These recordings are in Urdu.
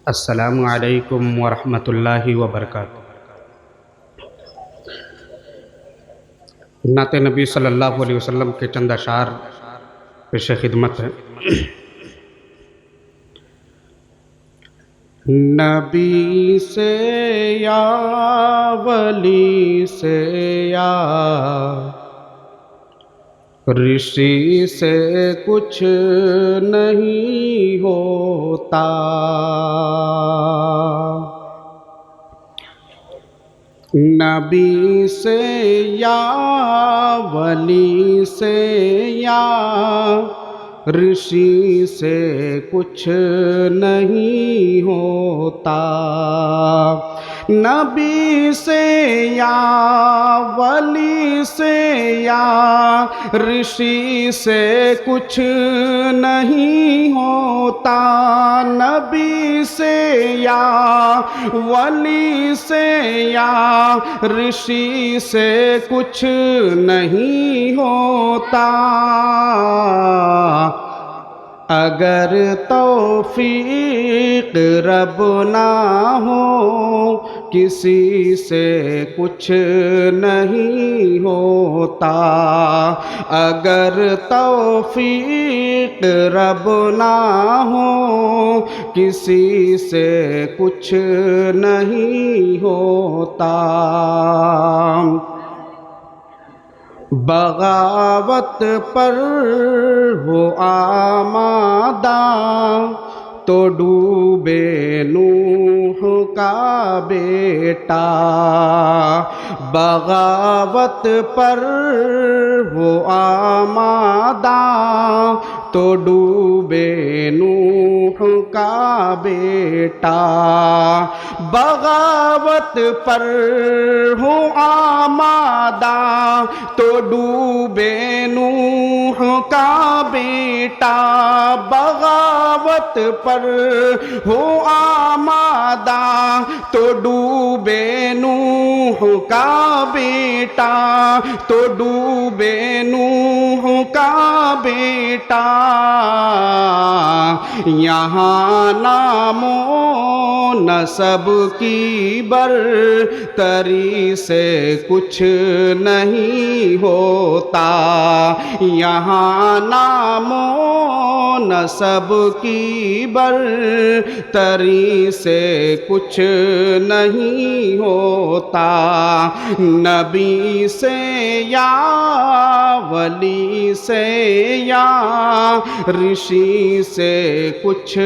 السلام علیکم ورحمۃ اللہ وبرکاتہ۔ نعت نبی صلی اللہ علیہ وسلم کے چند اشعار پیش خدمت ہے۔ نبی سے یا ولی سے یا رشی سے کچھ نہیں ہوتا، نبی سے یا ولی سے یا رشی سے کچھ نہیں ہوتا، نبی سے یا ولی سے یا رشی سے کچھ نہیں ہوتا، نبی سے یا ولی سے یا رشی سے کچھ نہیں ہوتا، اگر توفیق رب نہ ہو کسی سے کچھ نہیں ہوتا، اگر توفیق رب نہ ہو کسی سے کچھ نہیں ہوتا، بغاوت پر ہو آمادہ تو ڈوبے نوح کا بیٹا، بغاوت پر ہو آمادہ تو ڈوبے نوح کا بیٹا، بغاوت پر ہو آمادہ تو ڈوبے نوح کا بیٹا، بغاوت پر ہو آمادہ تو ڈوبے نوح کا بیٹا، تو ڈوبے نوح کا بیٹا، یہاں نام و نسب کی برتری سے کچھ نہیں ہوتا، یہاں نام و نسب کی برتری سے کچھ نہیں ہوتا، نبی سے یا ولی سے یا رشی سے کچھ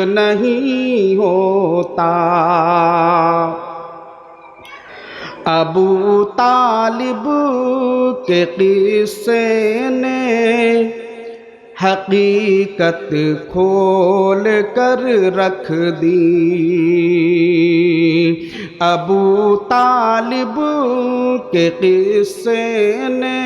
نہیں ہوتا، ابو طالب کے قصے نے حقیقت کھول کر رکھ دی، ابو طالب کے قصے نے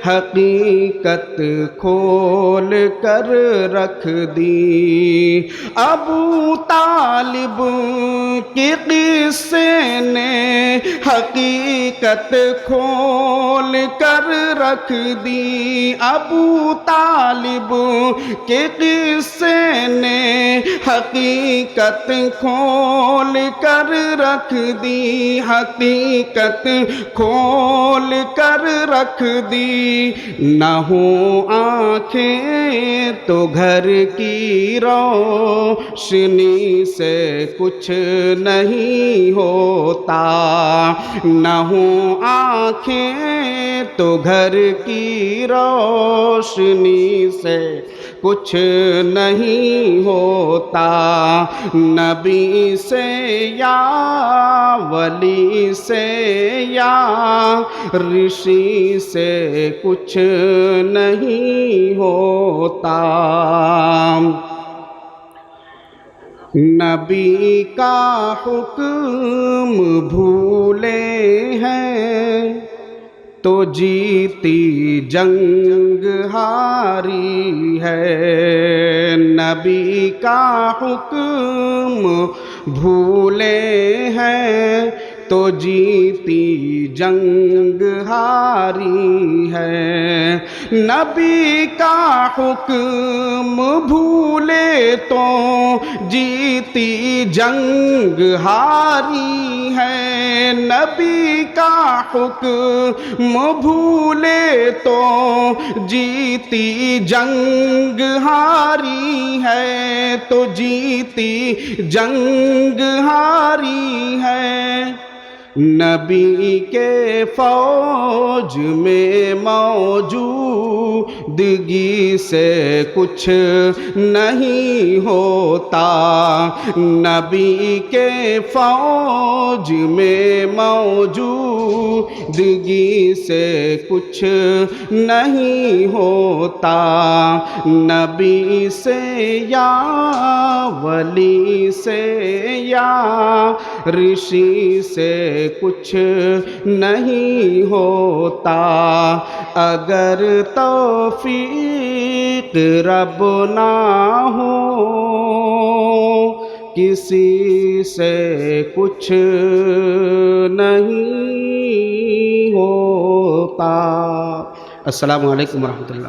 حقیقت کھول کر رکھ دی، ابو طالب کے قصے نے حقیقت کھول کر رکھ دی، ابو طالب کے قصے نے حقیقت کھول کر رکھ دی، حقیقت کھول کر رکھ دی، نہ ہوں آنکھیں تو گھر کی روشنی سے کچھ نہیں ہوتا، نہ ہوں آنکھیں تو گھر کی روشنی سے کچھ نہیں ہوتا، نبی سے یا ولی سے یا رشی سے کچھ نہیں ہوتا، نبی کا حکم بھولے ہیں تو جیتی جنگ ہاری ہے، نبی کا حکم بھولے ہیں تو جیتی جنگ ہاری ہے، نبی کا حکم بھولے تو جیتی جنگ ہاری ہے، نبی کا حکم بھولے تو جیتی جنگ ہاری ہے، تو جیتی جنگ ہاری ہے۔ نبی کے فوج میں موجودگی سے کچھ نہیں ہوتا، نبی کے فوج میں موجودگی سے کچھ نہیں ہوتا، نبی سے یا ولی سے یا رشی سے کچھ نہیں ہوتا، اگر توفیق رب نہ ہو کسی سے کچھ نہیں ہوتا۔ السلام علیکم ورحمۃ اللہ۔